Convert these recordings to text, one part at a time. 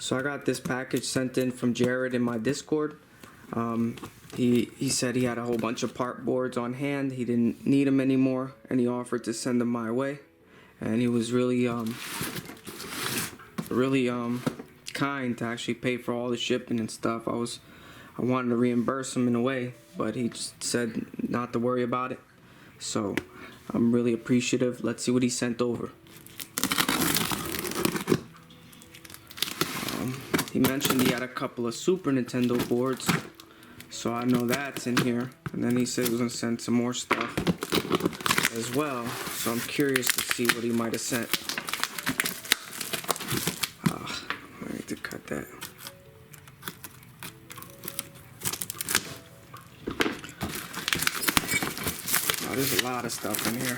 So I got this package sent in from Jared in my Discord. He said he had a whole bunch of part boards on hand. He didn't need them anymore, and he offered to send them my way. And he was really kind to actually pay for all the shipping and stuff. I wanted to reimburse him in a way, but he just said not to worry about it. So I'm really appreciative. Let's see what he sent over. He mentioned he had a couple of Super Nintendo boards, so I know that's in here. And then he said he was going to send some more stuff as well, so I'm curious to see what he might have sent. I need to cut that. Oh, there's a lot of stuff in here.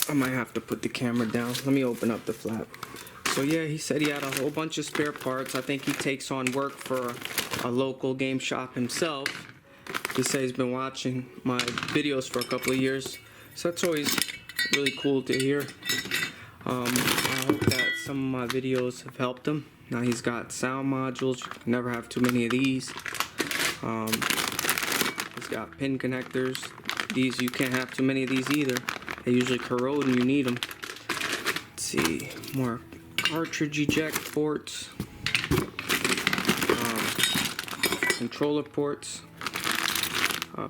I might have to put the camera down. Let me open up the flap. So yeah, he said he had a whole bunch of spare parts. I think he takes on work for a local game shop himself. He said he's been watching my videos for a couple of years, so that's always really cool to hear. I hope that some of my videos have helped him. Now he's got sound modules. You can never have too many of these. He's got pin connectors. These, you can't have too many of these either. They usually corrode and you need them. Let's see, more cartridge eject ports, controller ports,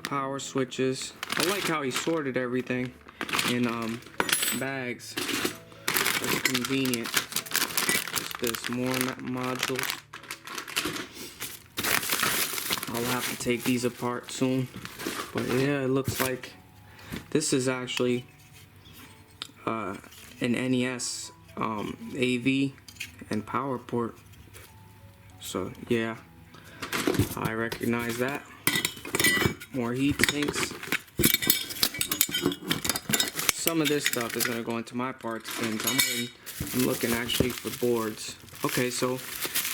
power switches. I like how he sorted everything in bags. It's convenient. Just this, more modules. I'll have to take these apart soon. But yeah, it looks like this is actually an NES AV and power port. So yeah, I recognize that. More heat sinks. Some of this stuff is gonna go into my parts bins. I'm looking actually for boards. Okay, so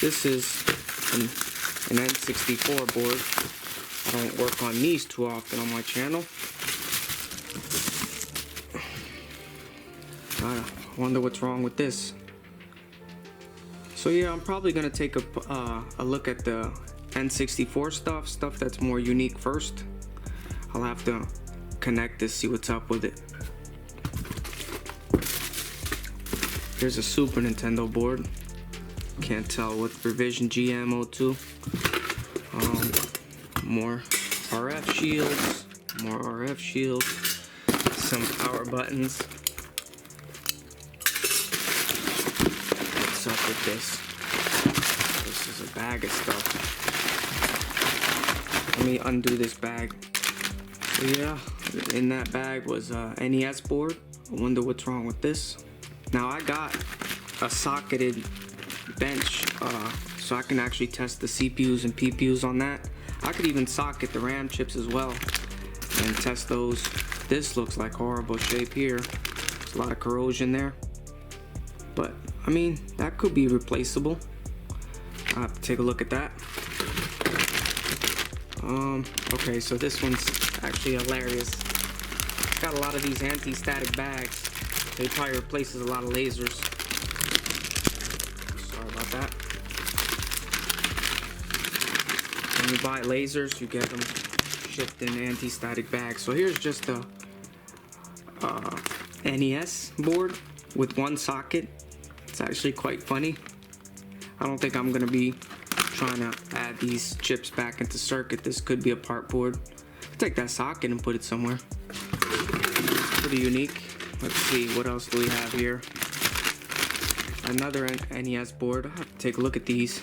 this is an N64 board. I don't work on these too often on my channel. I wonder what's wrong with this. So yeah, I'm probably gonna take a look at the N64 stuff that's more unique first. I'll have to connect this, see what's up with it. Here's a Super Nintendo board. Can't tell what revision GM02. More RF shields, more RF shields, some power buttons. What's up with this? This is a bag of stuff. Let me undo this bag. So yeah, in that bag was a NES board. I wonder what's wrong with this. Now I got a socketed bench, so I can actually test the CPUs and PPUs on that. I could even socket the RAM chips as well and test those. This looks like horrible shape here. There's a lot of corrosion there. But, I mean, that could be replaceable. I'll have to take a look at that. Okay, so this one's actually hilarious. It's got a lot of these anti-static bags. It probably replaces a lot of lasers. Sorry about that. When you buy lasers, you get them shipped in anti-static bags. So here's just a NES board with one socket. It's actually quite funny. I don't think I'm gonna be trying to add these chips back into circuit. This could be a part board. I'll take that socket and put it somewhere. Pretty unique. Let's see, what else do we have here? Another NES board. I'll have to take a look at these.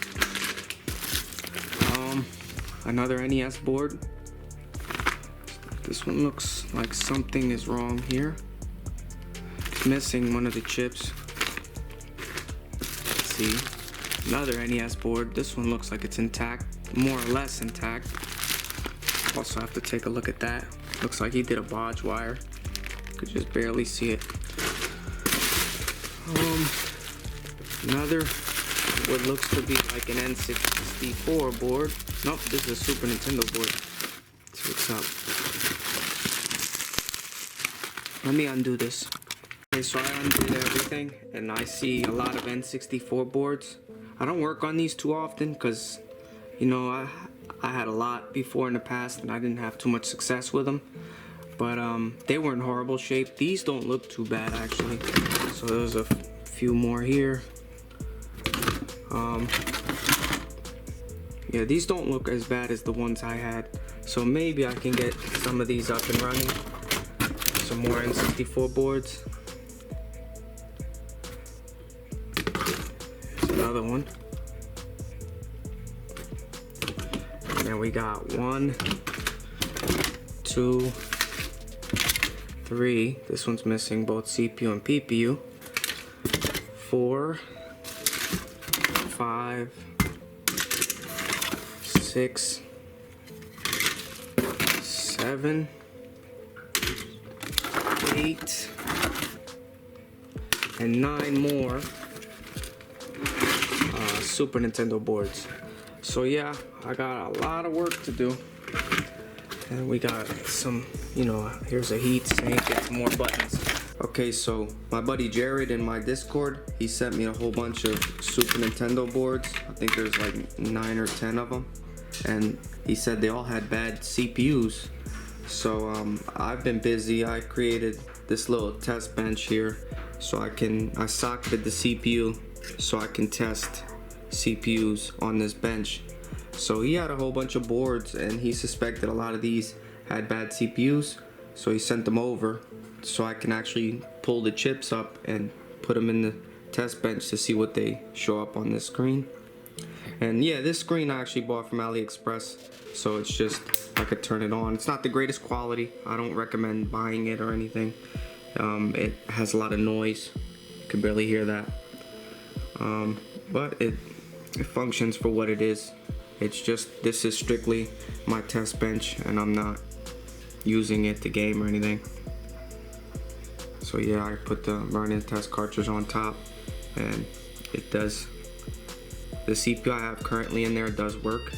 Another NES board. This one looks like something is wrong here. It's missing one of the chips. Let's see. Another NES board. This one looks like it's intact, more or less intact. Also have to take a look at that. Looks like he did a bodge wire. Could just barely see it. Another what looks to be like an N64 board. Nope, this is a Super Nintendo board. Let's see what's up. Let me undo this. Okay, so I undid everything and I see a lot of N64 boards. I don't work on these too often because, you know, I had a lot before in the past and I didn't have too much success with them. But they were in horrible shape. These don't look too bad actually. So there's a few more here. Yeah, these don't look as bad as the ones I had. So maybe I can get some of these up and running. Some more N64 boards. Here's another one. And then we got 1, 2, 3. This one's missing both CPU and PPU. 4, 5, 6, 7, 8, and 9 more Super Nintendo boards. So yeah, I got a lot of work to do. And we got some, you know, here's a heat sink and some more buttons. Okay, so my buddy Jared in my Discord, he sent me a whole bunch of Super Nintendo boards. I think there's like 9 or 10 of them. And he said they all had bad CPUs. So I've been busy. I created this little test bench here so I socketed the CPU so I can test CPUs on this bench. So he had a whole bunch of boards and he suspected a lot of these had bad CPUs, so he sent them over so I can actually pull the chips up and put them in the test bench to see what they show up on this screen. And yeah, this screen I actually bought from AliExpress, so it's just, I could turn it on. It's not the greatest quality. I don't recommend buying it or anything. It has a lot of noise. You can barely hear that. But it functions for what it is. It's just, this is strictly my test bench and I'm not using it to game or anything. So yeah, I put the burn-in test cartridge on top and it does. The CPU I have currently in there does work.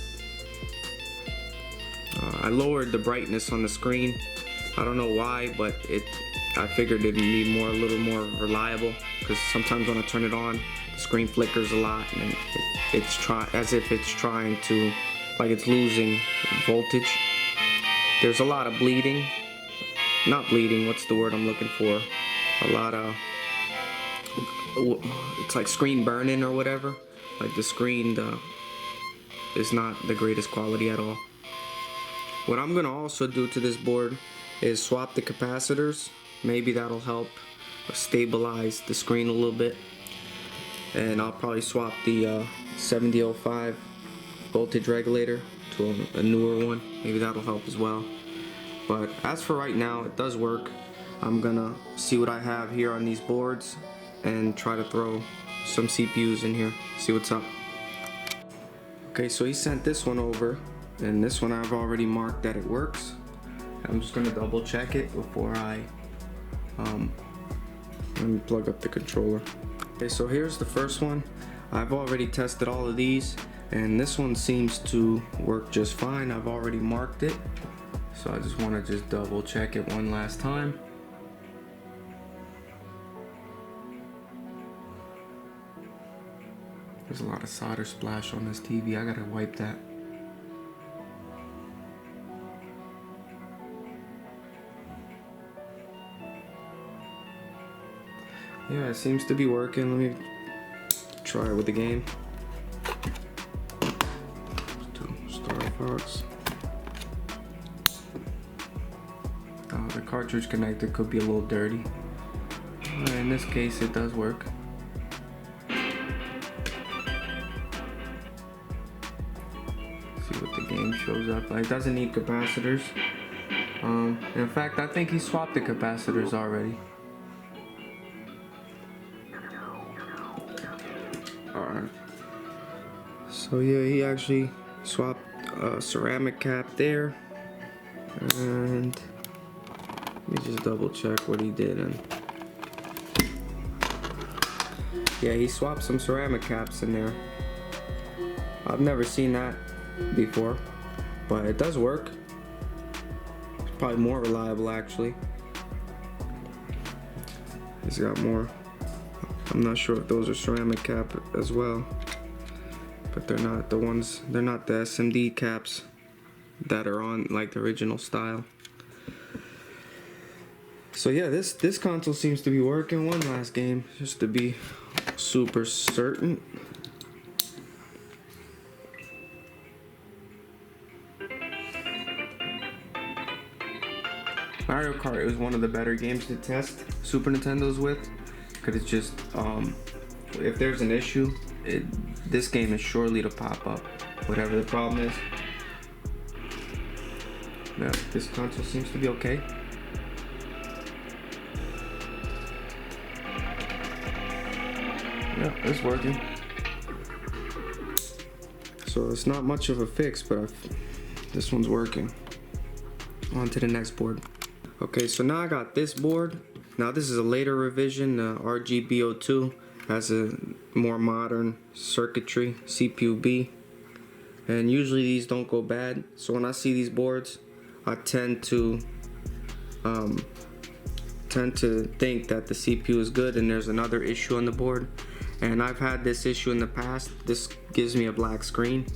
I lowered the brightness on the screen. I don't know why, but I figured it'd be a little more reliable, because sometimes when I turn it on, the screen flickers a lot and it's as if it's trying to, like it's losing voltage. There's a lot of bleeding. Not bleeding, what's the word I'm looking for? A lot of, it's like screen burn-in or whatever. Like the screen is not the greatest quality at all. What I'm gonna also do to this board is swap the capacitors. Maybe that'll help stabilize the screen a little bit. And I'll probably swap the 7005 voltage regulator to a newer one. Maybe that'll help as well. But as for right now, it does work. I'm gonna see what I have here on these boards and try to throw some CPUs in here, see what's up. Okay, so he sent this one over, and this one I've already marked that it works. I'm just gonna double check it before I let me plug up the controller. Okay, so here's the first one. I've already tested all of these and this one seems to work just fine. I've already marked it, so I just want to double check it one last time. There's a lot of solder splash on this TV. I gotta wipe that. Yeah, it seems to be working. Let me try it with the game. Star Fox. The cartridge connector could be a little dirty. In this case, it does work. See what the game shows up. It doesn't need capacitors. In fact, I think he swapped the capacitors already. Alright. So yeah, he actually swapped a ceramic cap there. And let me just double check what he did. And yeah, he swapped some ceramic caps in there. I've never seen that before, but it does work. It's probably more reliable actually. He's got more. I'm not sure if those are ceramic cap as well, but they're not the ones. They're not the SMD caps that are on like the original style. So yeah, this console seems to be working. One last game just to be super certain. Mario Kart is one of the better games to test Super Nintendos with, because it's just if there's an issue, this game is surely to pop up, whatever the problem is. Yeah, this console seems to be okay. Yeah, it's working. So it's not much of a fix, but this one's working. On to the next board. Okay, so now I got this board. Now this is a later revision. RGB02 has a more modern circuitry, CPU B, and usually these don't go bad. So when I see these boards, I tend to think that the CPU is good and there's another issue on the board. And I've had this issue in the past. This gives me a black screen,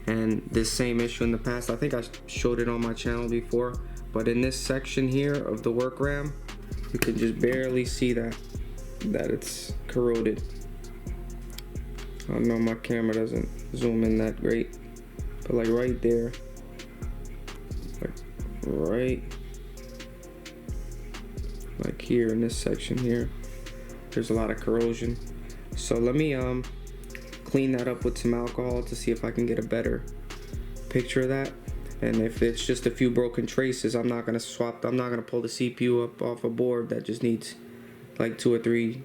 and this same issue in the past, I think I showed it on my channel before, but in this section here of the work RAM, you can just barely see that it's corroded. I don't know, my camera doesn't zoom in that great, but like right there, like here in this section here, there's a lot of corrosion. So let me clean that up with some alcohol to see if I can get a better picture of that. And if it's just a few broken traces, I'm not gonna pull the CPU up off a board that just needs like 2 or 3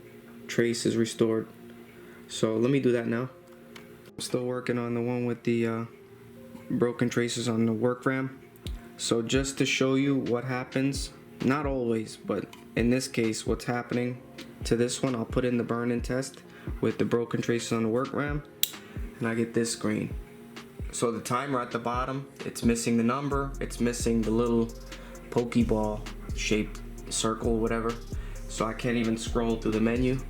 traces restored. So let me do that now. I'm still working on the one with the broken traces on the work RAM. So just to show you what happens, not always, but in this case, what's happening to this one, I'll put in the burn-in test with the broken traces on the work RAM, and I get this screen. So the timer at the bottom, it's missing the number, it's missing the little Pokeball shaped circle, whatever. So I can't even scroll through the menu.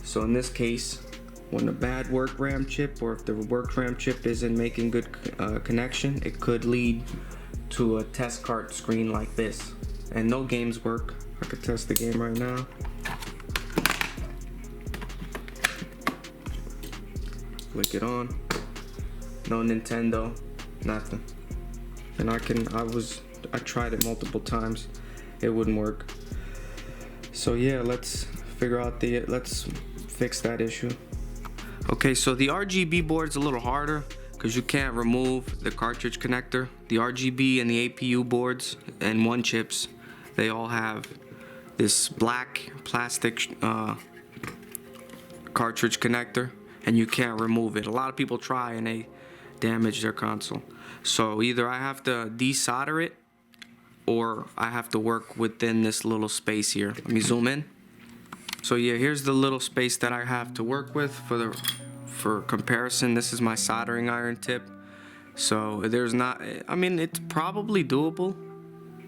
So in this case, when a bad work RAM chip, or if the work RAM chip isn't making good connection, it could lead to a test cart screen like this. And no games work. I could test the game right now. Click it on. No Nintendo, nothing. And I tried it multiple times. It wouldn't work. So yeah, let's fix that issue. Okay, so the RGB board's a little harder because you can't remove the cartridge connector. The RGB and the APU boards and one chips, they all have this black plastic cartridge connector, and you can't remove it. A lot of people try and they damage their console. So either I have to desolder it, or I have to work within this little space here. Let me zoom in. So yeah, here's the little space that I have to work with for comparison. This is my soldering iron tip. So there's not, I mean, it's probably doable.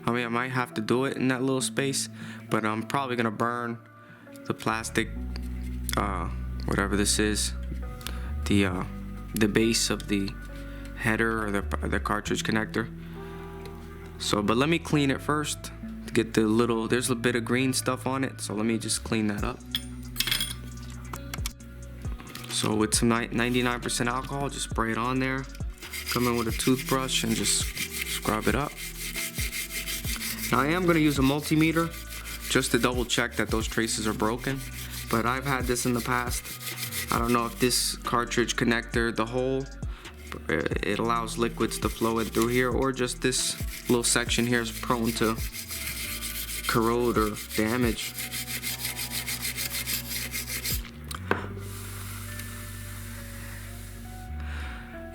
I mean, I might have to do it in that little space, but I'm probably gonna burn the plastic, whatever this is, the base of the header or the cartridge connector. So, but let me clean it first to get there's a bit of green stuff on it. So let me just clean that up. So with some 99% alcohol, just spray it on there. Come in with a toothbrush and just scrub it up. Now I am gonna use a multimeter just to double check that those traces are broken. But I've had this in the past. I don't know if this cartridge connector, the hole, it allows liquids to flow in through here, or just this little section here is prone to corrode or damage.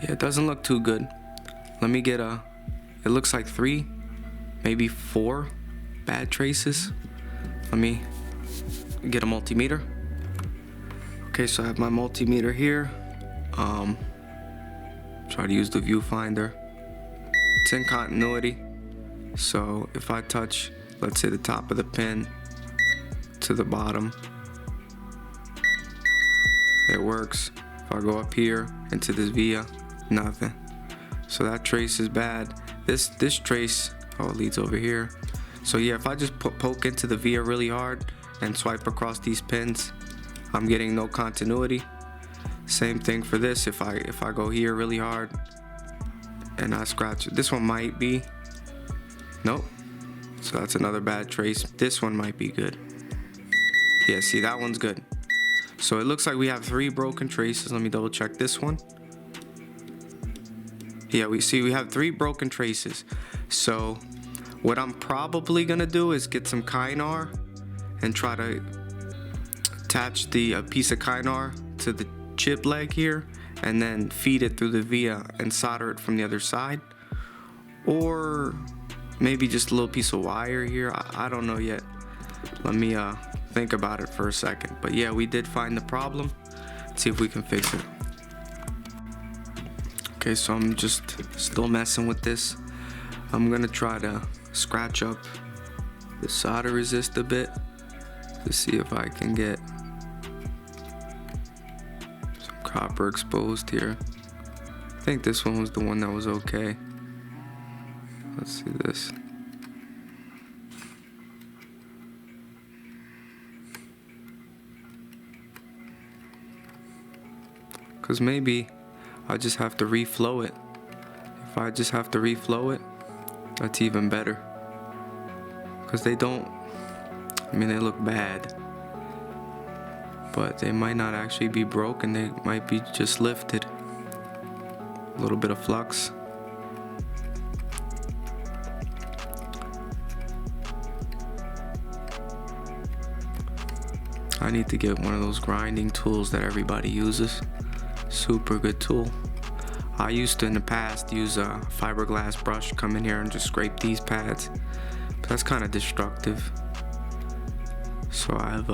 Yeah, it doesn't look too good. Let me get it looks like 3, maybe 4 bad traces. Let me get a multimeter. Okay, so I have my multimeter here. Try to use the viewfinder. It's in continuity. So if I touch, let's say, the top of the pin, to the bottom. It works. If I go up here into this via, nothing. So that trace is bad. This trace, oh, it leads over here. So yeah, if I just poke into the via really hard and swipe across these pins, I'm getting no continuity. Same thing for this. If I go here really hard and I scratch it, this one might be, nope. So that's another bad trace. This one might be good. Yeah, see, that one's good. So it looks like we have 3 broken traces. Let me double check this one. Yeah, we have 3 broken traces. So what I'm probably gonna do is get some Kynar and try to attach a piece of Kynar to the chip leg here and then feed it through the via and solder it from the other side. Or maybe just a little piece of wire here. I don't know yet. Let me think about it for a second. But yeah, we did find the problem. Let's see if we can fix it. Okay, so I'm just still messing with this. I'm gonna try to scratch up the solder resist a bit to see if I can get some copper exposed here. I think this one was the one that was okay. Let's see this. Because maybe I just have to reflow it. If I just have to reflow it, that's even better. Because they don't, I mean, they look bad. But they might not actually be broken. They might be just lifted. A little bit of flux. I need to get one of those grinding tools that everybody uses. Super good tool. I used to in the past use a fiberglass brush, come in here and just scrape these pads, but that's kind of destructive. So I've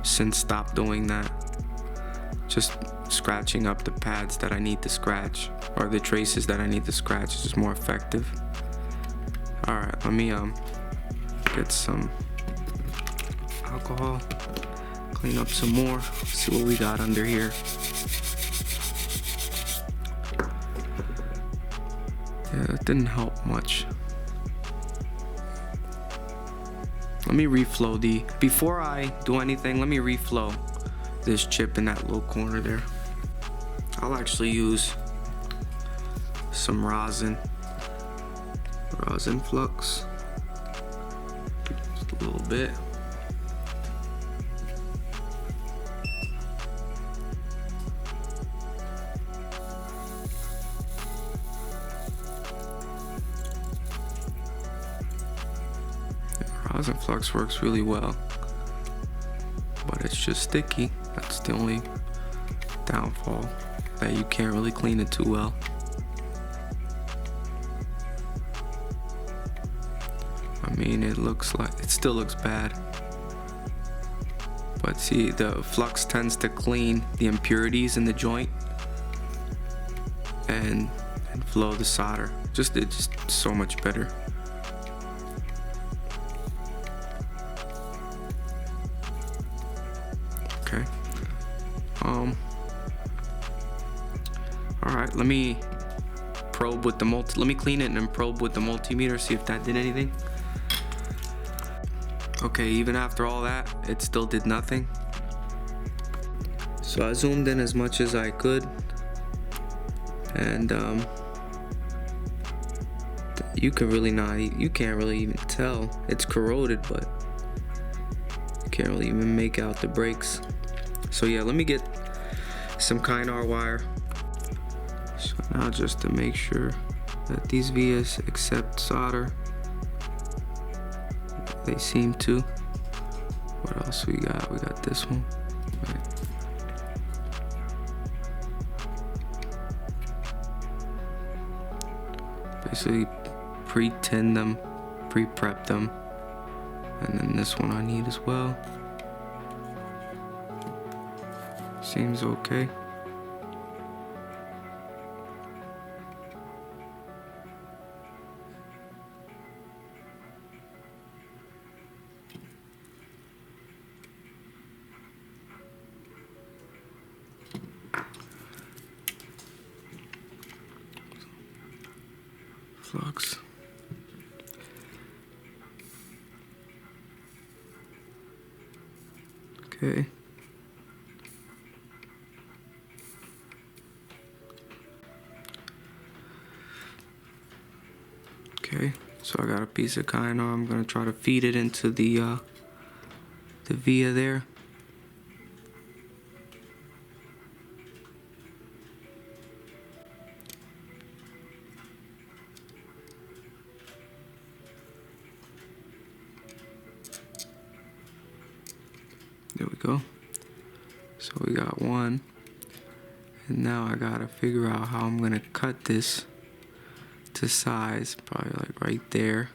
since stopped doing that. Just scratching up the pads that I need to scratch, or the traces that I need to scratch, is just more effective. Alright, let me get some alcohol, clean up some more, see what we got under here. Yeah, that didn't help much. Let me reflow before I do anything, let me reflow this chip in that little corner there. I'll actually use some rosin flux, just a little bit. Rosin flux works really well, but it's just sticky. That's the only downfall, that you can't really clean it too well. I mean, it still looks bad, but see, the flux tends to clean the impurities in the joint and flow the solder. It's just so much better. Okay. Alright, let me probe with the let me clean it and then probe with the multimeter, see if that did anything. Okay, even after all that, it still did nothing. So I zoomed in as much as I could, and you can't really even tell. It's corroded, but you can't really even make out the breaks. So yeah, let me get some Kynar wire. So now, just to make sure that these vias accept solder, they seem to. What else we got? We got this one. Right. Basically pre-tin them, pre-prep them, and then this one I need as well. Seems okay. flux. Okay. Okay, so I got a piece of kyno. I'm gonna try to feed it into the via there. There we go. So we got one. And now I gotta figure out how I'm gonna cut this to size, probably like right there.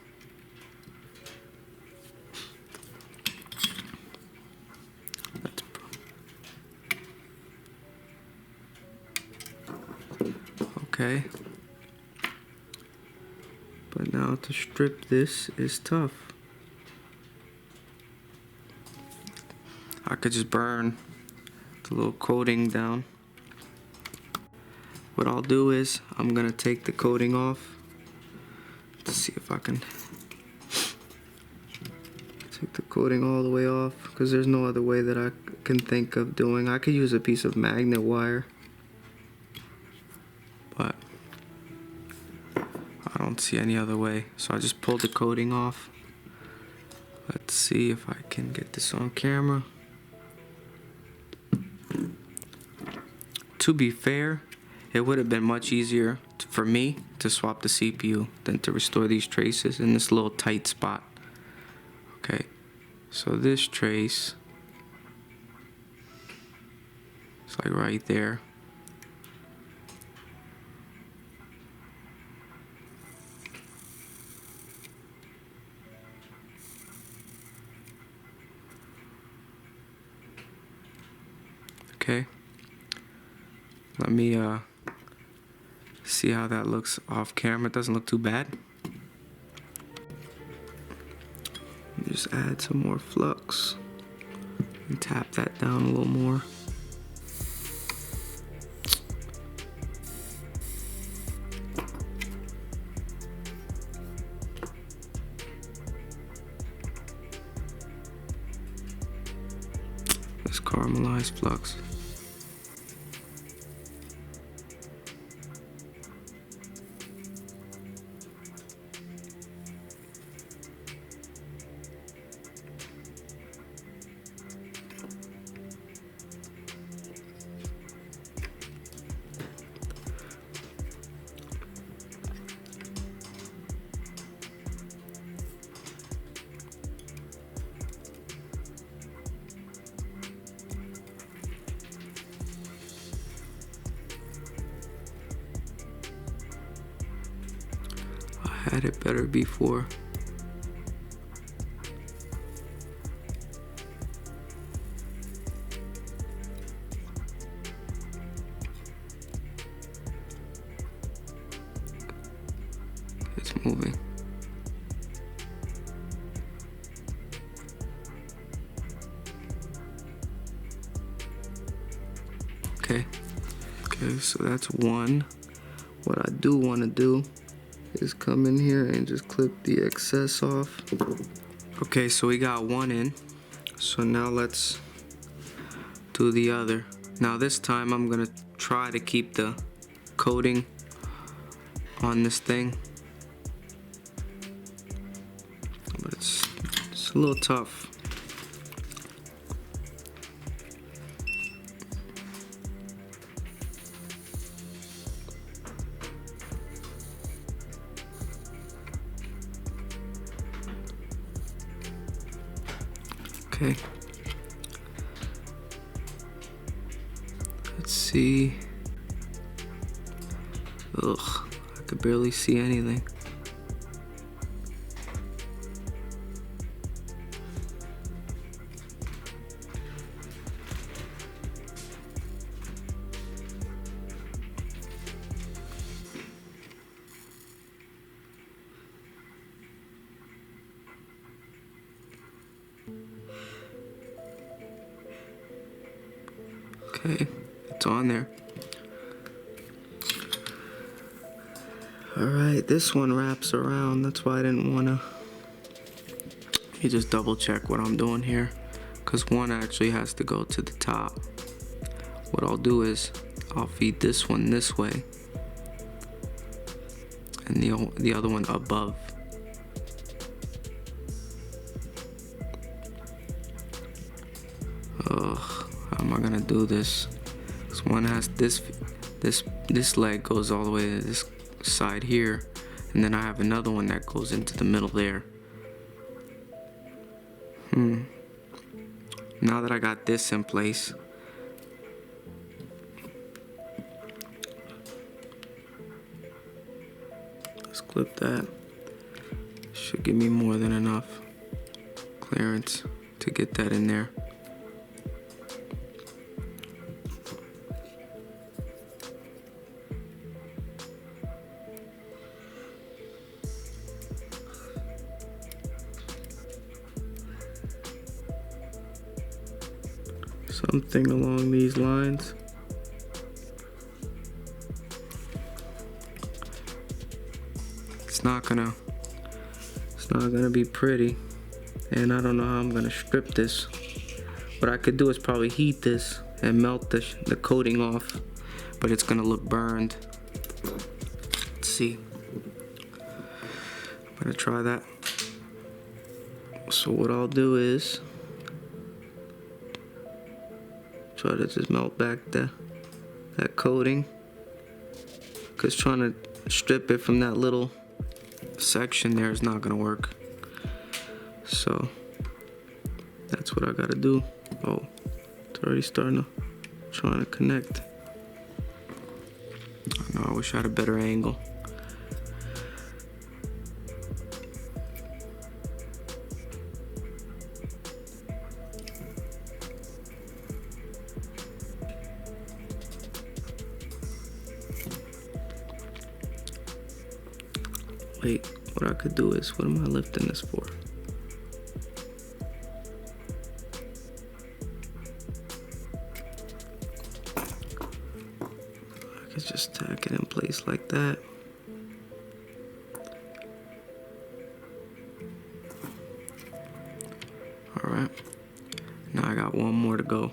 Okay. But now to strip this is tough. I could just burn the little coating down. What I'll do is I'm gonna take the coating off to see if I can take the coating all the way off, because there's no other way that I can think of doing. I could use a piece of magnet wire, but I don't see any other way. So I just pulled the coating off. Let's see if I can get this on camera. To be fair, it would have been much easier for me to swap the CPU than to restore these traces in this little tight spot. Okay, so this trace is like right there. Okay, let me see how that looks off camera. It doesn't look too bad. Just add some more flux and tap that down a little more. This caramelized flux. I had it better before. It's moving. Okay. Okay, so that's one. What I do want to do is come in here and just clip the excess off. Okay, so we got one in. So now let's do the other. Now this time I'm gonna try to keep the coating on this thing, but it's a little tough. Okay. Let's see. Ugh, I could barely see anything. Okay, it's on there. Alright, this one wraps around. That's why I didn't want to. You just double check what I'm doing here, because one actually has to go to the top. What I'll do is I'll feed this one this way and the other one above. Ugh, how am I gonna do this? This one has this leg goes all the way to this side here, and then I have another one that goes into the middle there. Now that I got this in place, let's clip that. Should give me more than enough clearance to get that in there. Something along these lines. It's not gonna be pretty, and I don't know how I'm gonna strip this. What I could do is probably heat this and melt the coating off, but it's gonna look burned. Let's see. I'm gonna try that. So what I'll do is try to just melt back that coating, because trying to strip it from that little section there is not gonna work. So that's what I gotta do. Oh, it's already starting to trying to connect. I know, I wish I had a better angle. Wait, what I could do is, what am I lifting this for? I could just tack it in place like that. Alright, now I got one more to go.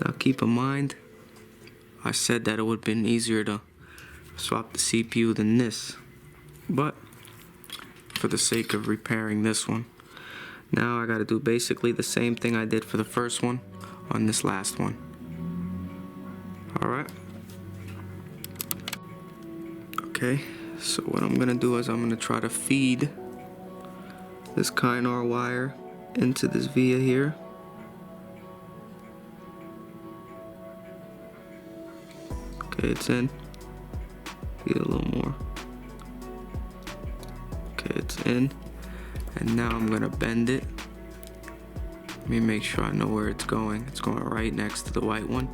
Now keep in mind, I said that it would have been easier to swap the CPU than this, but for the sake of repairing this one, now I gotta do basically the same thing I did for the first one on this last one. Alright. Okay, so what I'm gonna do is I'm gonna try to feed this Kynar wire into this via here. Okay, it's in. Feed a little more. Okay, it's in. And now I'm gonna bend it. Let me make sure I know where it's going. It's going right next to the white one.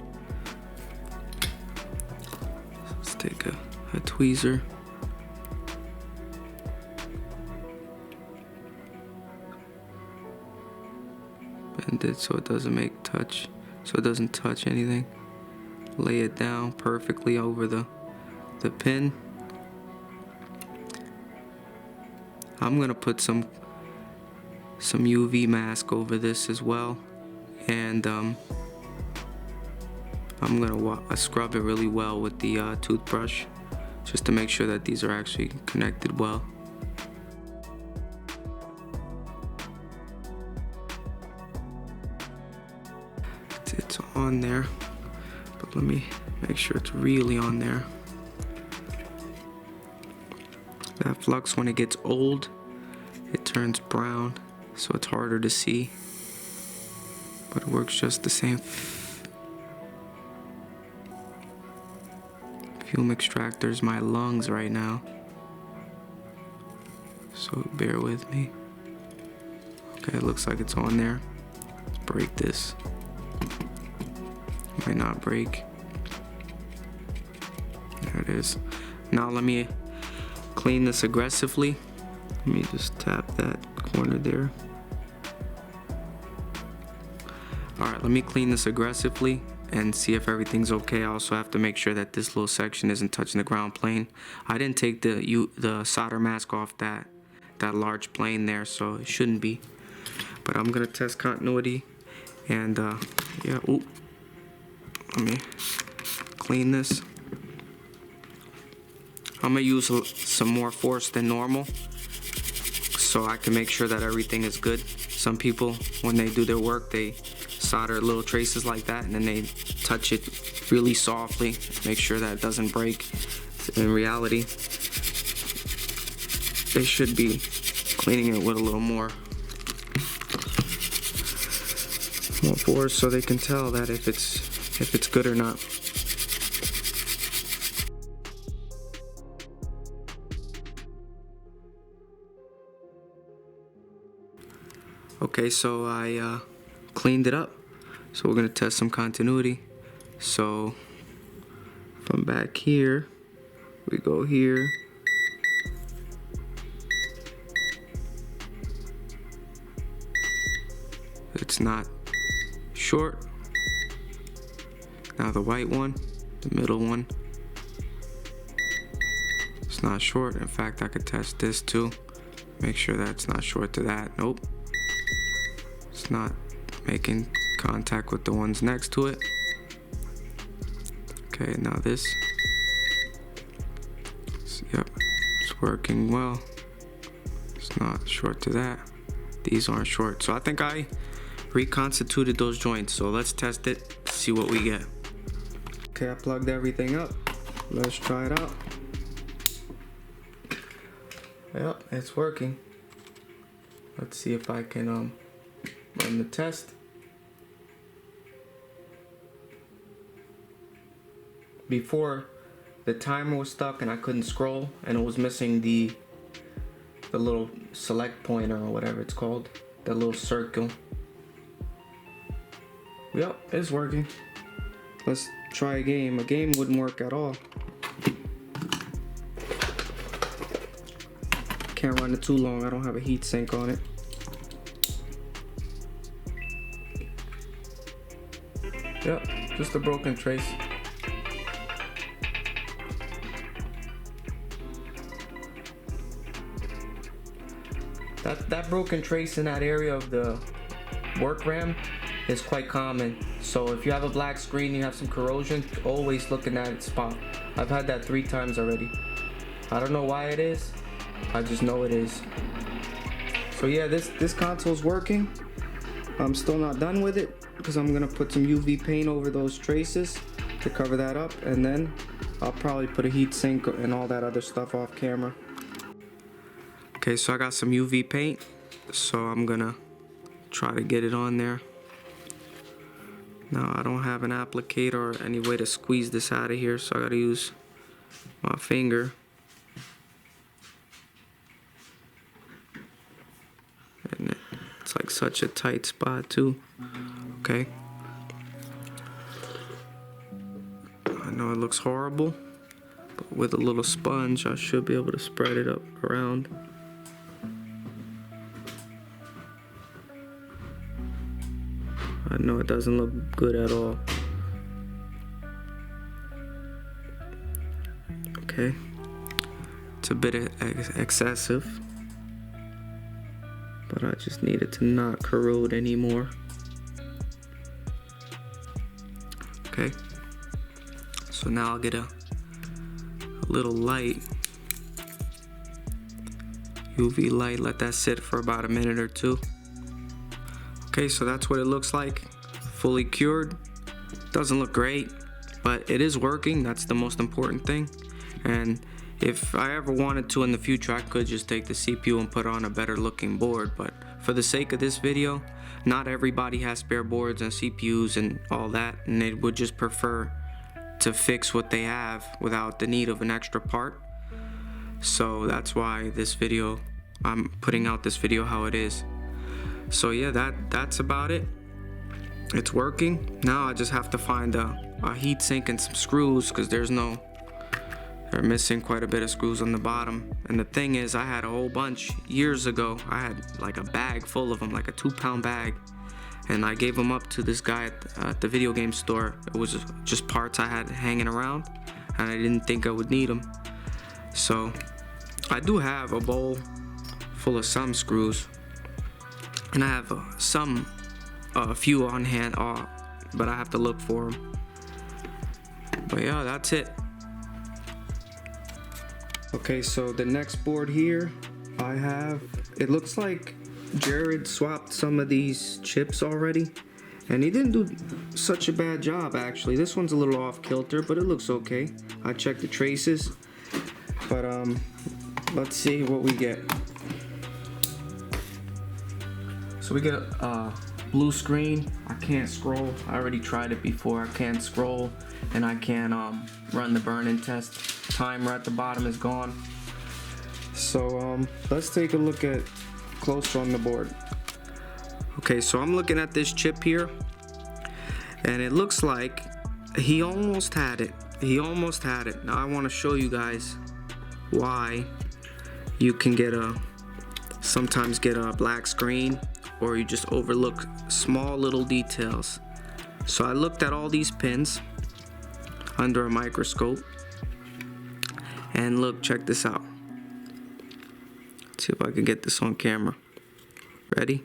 Let's take a tweezer. Bend it so it doesn't touch anything. Lay it down perfectly over the pin. I'm gonna put some UV mask over this as well, and I'm gonna scrub it really well with the toothbrush, just to make sure that these are actually connected well. It's on there, but let me make sure it's really on there. That flux, when it gets old, it turns brown, so it's harder to see, but it works just the same. Fume extractor's my lungs right now, so bear with me. Okay, it looks like it's on there. Let's break this. Might not break. There it is. Now let me clean this aggressively. Let me just tap that corner there. Alright, let me clean this aggressively, and see if everything's okay. I also have to make sure that this little section isn't touching the ground plane. I didn't take the solder mask off that large plane there, so it shouldn't be. But I'm gonna test continuity, and yeah. Ooh, let me clean this. I'm gonna use some more force than normal, so I can make sure that everything is good. Some people, when they do their work, they solder little traces like that, and then they touch it really softly to make sure that it doesn't break. In reality, they should be cleaning it with a little more force, so they can tell that if it's good or not. Okay, so I cleaned it up. So we're gonna test some continuity. So from back here, we go here. It's not short. Now the white one, the middle one, it's not short. In fact, I could test this too. Make sure that's not short to that. Nope. It's not making contact with the ones next to it. Okay, now this. Yep, it's working well. It's not short to that. These aren't short. So I think I reconstituted those joints. So let's test it, see what we get. Okay, I plugged everything up. Let's try it out. Yep, it's working. Let's see if I can run the test. Before, the timer was stuck and I couldn't scroll, and it was missing the little select pointer or whatever it's called, the little circle. Yep, it's working. Let's try a game. A game wouldn't work at all. Can't run it too long. I don't have a heat sink on it. Yep, just a broken trace. That broken trace in that area of the work RAM is quite common. So if you have a black screen, you have some corrosion, always look in that spot. I've had that 3 times already. I don't know why it is. I just know it is. So yeah, this console's working. I'm still not done with it because I'm gonna put some UV paint over those traces to cover that up, and then I'll probably put a heat sink and all that other stuff off camera. Okay, so I got some UV paint, so I'm gonna try to get it on there. Now I don't have an applicator or any way to squeeze this out of here, so I gotta use my finger. And it's like such a tight spot too. Okay. I know it looks horrible, but with a little sponge I should be able to spread it up around. I know it doesn't look good at all. Okay, it's a bit excessive, but I just need it to not corrode anymore. Okay, so now I'll get a little light, UV light, let that sit for about a minute or two. Okay, so that's what it looks like, fully cured. Doesn't look great, but it is working. That's the most important thing. And if I ever wanted to in the future, I could just take the CPU and put on a better looking board. But for the sake of this video, not everybody has spare boards and CPUs and all that, and they would just prefer to fix what they have without the need of an extra part. So that's why this video, I'm putting out this video how it is. So yeah, that's about it. It's working. Now I just have to find a heat sink and some screws, because they're missing quite a bit of screws on the bottom. And the thing is, I had a whole bunch years ago. I had like a bag full of them, like a 2-pound bag, and I gave them up to this guy at the video game store. It was just parts I had hanging around, and I didn't think I would need them. So I do have a bowl full of some screws, and I have a few on hand, but I have to look for them. But yeah, that's it. Okay, so the next board here I have, it looks like Jared swapped some of these chips already, and he didn't do such a bad job actually. This one's a little off kilter, but it looks okay. I checked the traces, but let's see what we get. So we get a blue screen. I can't scroll. I already tried it before. I can't scroll, and I can't run the burn-in test. Timer at the bottom is gone. So let's take a look at closer on the board. Okay, so I'm looking at this chip here, and it looks like he almost had it. Now I want to show you guys why you can sometimes get a black screen, or you just overlook small little details. So I looked at all these pins under a microscope, and look, check this out. Let's see if I can get this on camera. Ready?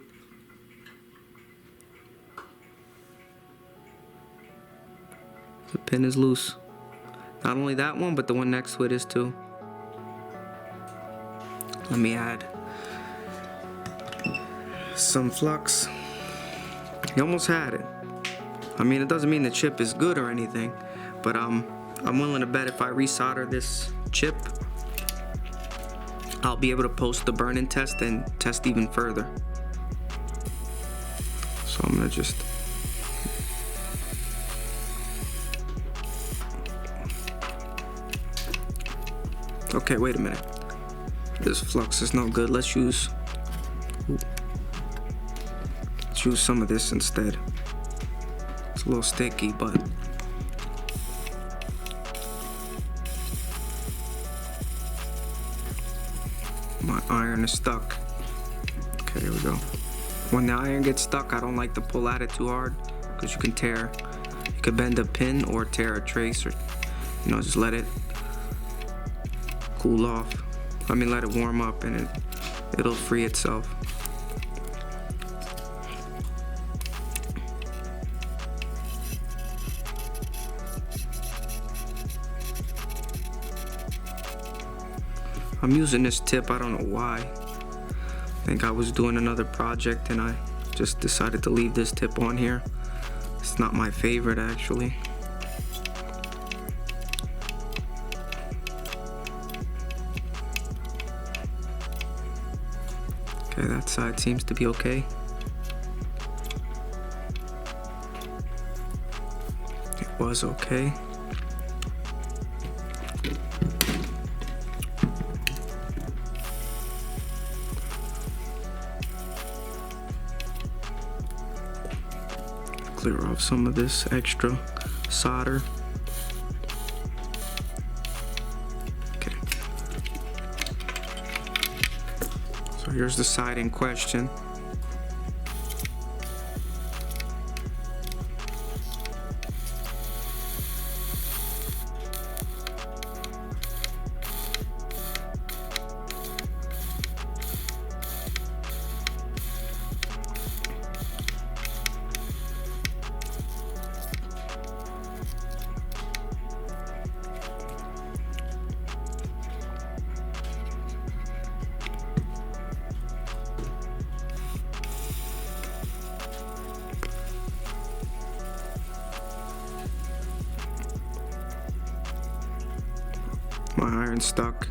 The pin is loose. Not only that one, but the one next to it is too. Let me add some flux. He almost had it. I mean, it doesn't mean the chip is good or anything, but I'm willing to bet if I resolder this chip, I'll be able to post the burn-in test and test even further. So I'm gonna just okay, wait a minute. This flux is no good. Let's use some of this instead. It's a little sticky, but my iron is stuck. Okay, here we go. When the iron gets stuck, I don't like to pull at it too hard, because you could bend a pin or tear a trace, or just let it cool off. Let it warm up, and it'll free itself. I'm using this tip, I don't know why. I think I was doing another project and I just decided to leave this tip on here. It's not my favorite actually. Okay, that side seems to be okay. It was okay. Clear off some of this extra solder. Okay. So here's the side in question. My iron's stuck.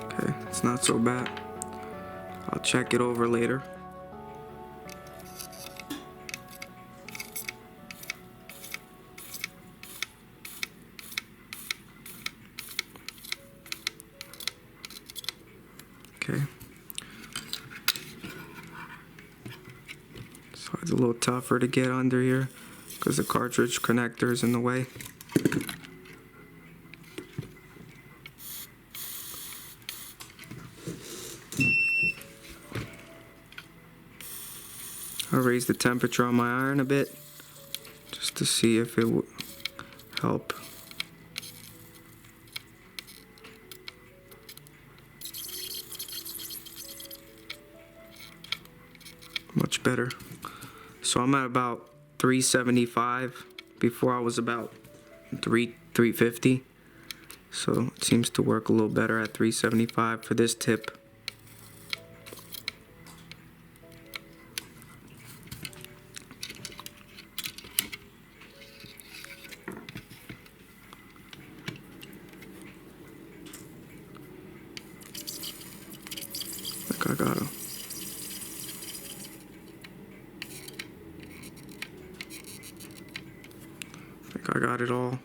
Okay, it's not so bad. I'll check it over later. So it's a little tougher to get under here because the cartridge connector is in the way. I'll raise the temperature on my iron a bit just to see if it would help. Much better. So I'm at about 375. Before I was about 350. So it seems to work a little better at 375 for this tip. I got him. I think I got it all.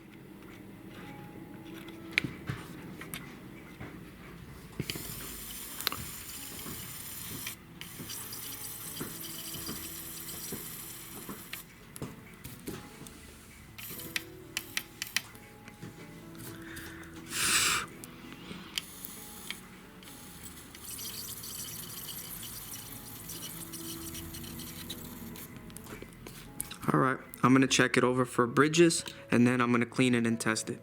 Alright, I'm going to check it over for bridges and then I'm going to clean it and test it.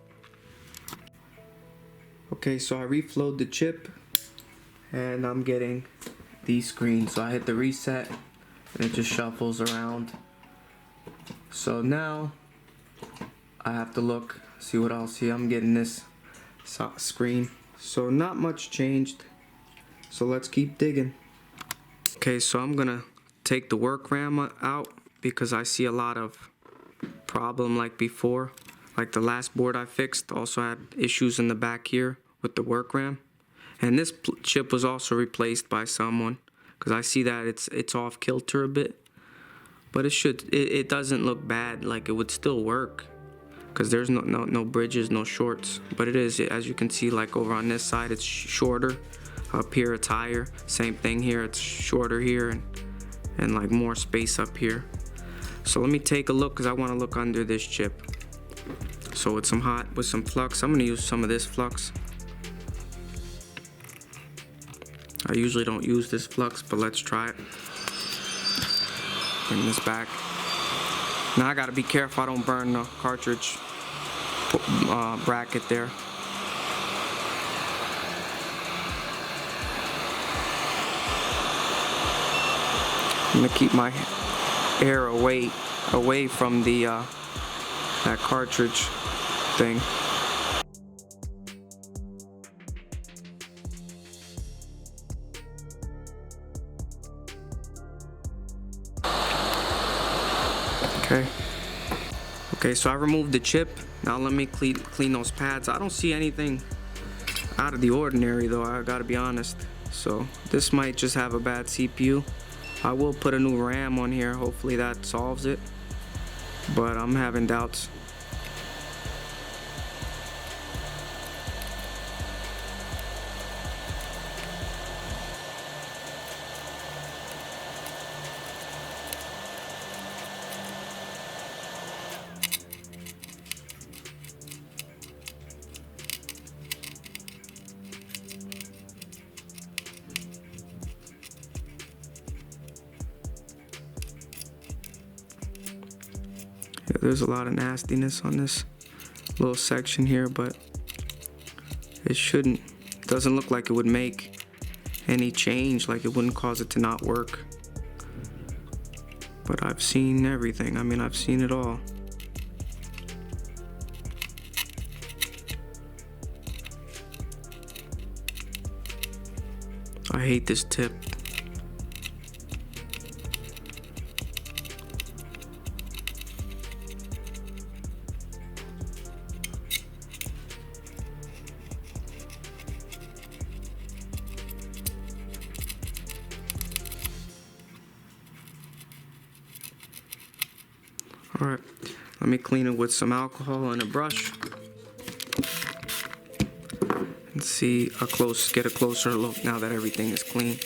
Okay, so I reflowed the chip and I'm getting these screens. So I hit the reset and it just shuffles around. So now I have to look, see what I'll see. I'm getting this screen. So not much changed. So let's keep digging. Okay, so I'm going to take the work RAM out, because I see a lot of problem like before. Like the last board I fixed also had issues in the back here with the work RAM. And this chip was also replaced by someone, because I see that it's off kilter a bit. But it doesn't look bad, like it would still work, because there's no bridges, no shorts. But it is, as you can see, like over on this side it's shorter. Up here it's higher. Same thing here, it's shorter here and like more space up here. So let me take a look, because I want to look under this chip. So with some flux, I'm going to use some of this flux. I usually don't use this flux, but let's try it. Bring this back. Now I got to be careful I don't burn the cartridge bracket there. I'm going to keep my air away from the that cartridge thing. Okay, so I removed the chip. Now let me clean those pads. I don't see anything out of the ordinary though, I gotta be honest. So this might just have a bad CPU. I will put a new RAM on here, hopefully that solves it, but I'm having doubts. Yeah, there's a lot of nastiness on this little section here, but it shouldn't. Doesn't look like it would make any change, like it wouldn't cause it to not work. But I've seen everything. I mean, I've seen it all. I hate this tip. Alright, let me clean it with some alcohol and a brush and see get a closer look now that everything is clean.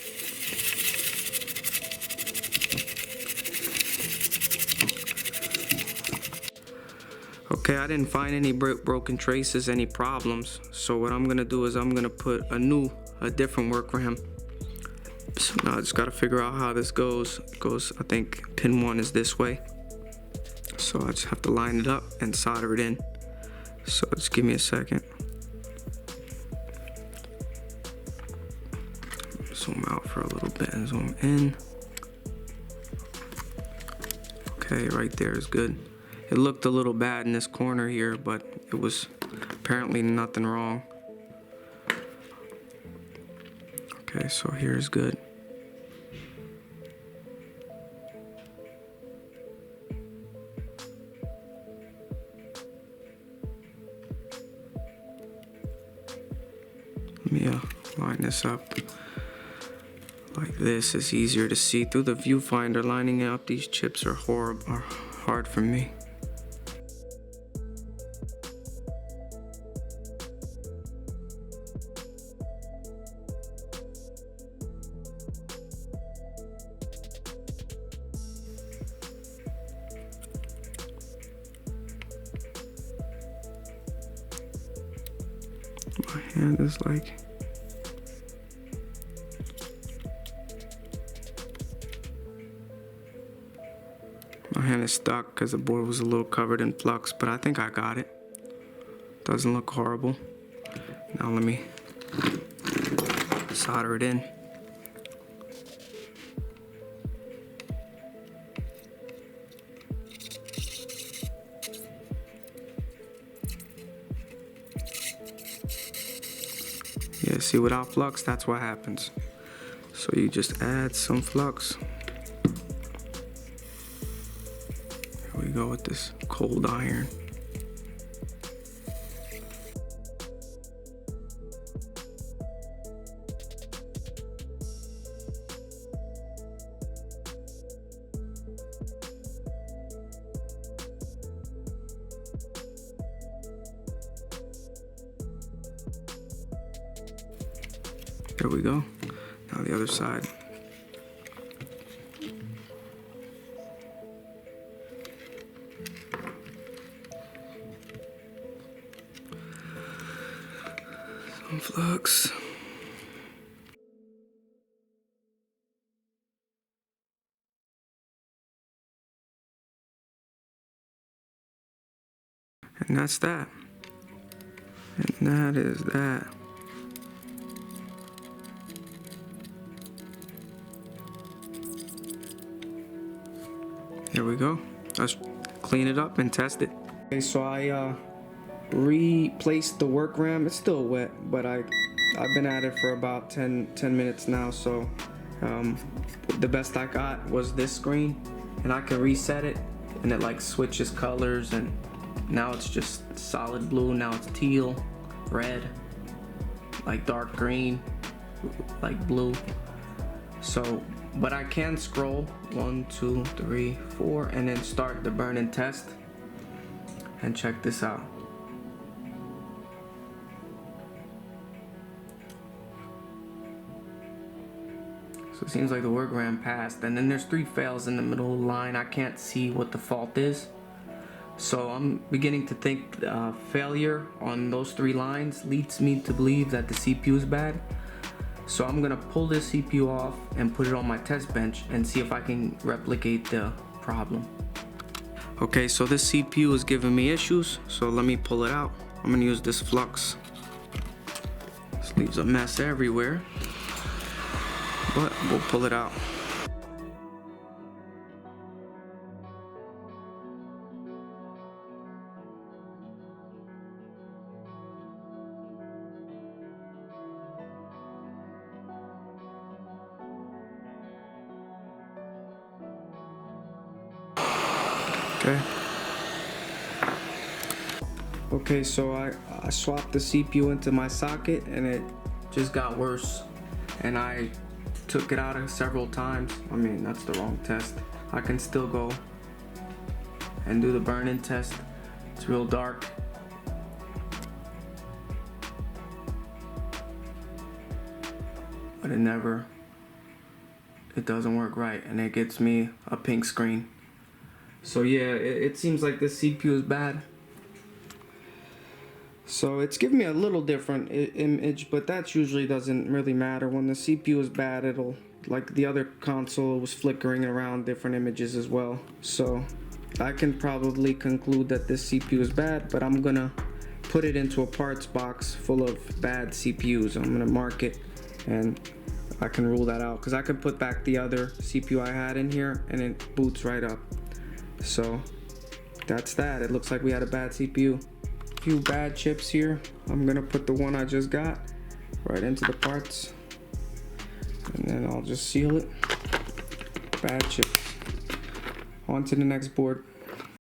Okay, I didn't find any broken traces, any problems. So what I'm gonna do is I'm gonna put a different work RAM. So now I just gotta figure out how this goes. I think pin 1 is this way. So I just have to line it up and solder it in. So just give me a second. Zoom out for a little bit and zoom in. Okay, right there is good. It looked a little bad in this corner here, but it was apparently nothing wrong. Okay, so here's good. Let me line this up like this. It's easier to see through the viewfinder. Lining up these chips are hard for me. My hand is like... My hand is stuck because the board was a little covered in flux, but I think I got it. Doesn't look horrible. Now let me solder it in. Yeah, see, without flux, that's what happens. So you just add some flux. Here we go with this cold iron. There we go. Now the other side. Some flux. And that's that. And that is that. There we go. Let's clean it up and test it. Okay, so I replaced the work RAM. It's still wet, but I've been at it for about 10 minutes now. So the best I got was this screen, and I can reset it, and it like switches colors, and now it's just solid blue. Now it's teal, red, like dark green, like blue. So, but I can scroll 1, 2, 3, 4, and then start the burn and test. And check this out. So it seems like the work RAM passed, and then there's 3 fails in the middle of the line. I can't see what the fault is. So I'm beginning to think failure on those 3 lines leads me to believe that the CPU is bad. So I'm gonna pull this CPU off and put it on my test bench and see if I can replicate the problem. Okay, so this CPU is giving me issues, so let me pull it out. I'm gonna use this flux. This leaves a mess everywhere, but we'll pull it out. Okay, so I swapped the CPU into my socket, and it just got worse, and I took it out several times. I mean, that's the wrong test. I can still go and do the burn-in test. It's real dark. But it doesn't work right, and it gets me a pink screen. So yeah, it seems like this CPU is bad. So it's giving me a little different image, but that usually doesn't really matter. When the CPU is bad, it'll, like the other console, was flickering around different images as well. So I can probably conclude that this CPU is bad, but I'm gonna put it into a parts box full of bad CPUs. I'm gonna mark it, and I can rule that out because I can put back the other CPU I had in here and it boots right up. So that's that. It looks like we had a bad CPU. Few bad chips here. I'm gonna put the one I just got right into the parts, and then I'll just seal it. Bad chips. On to the next board.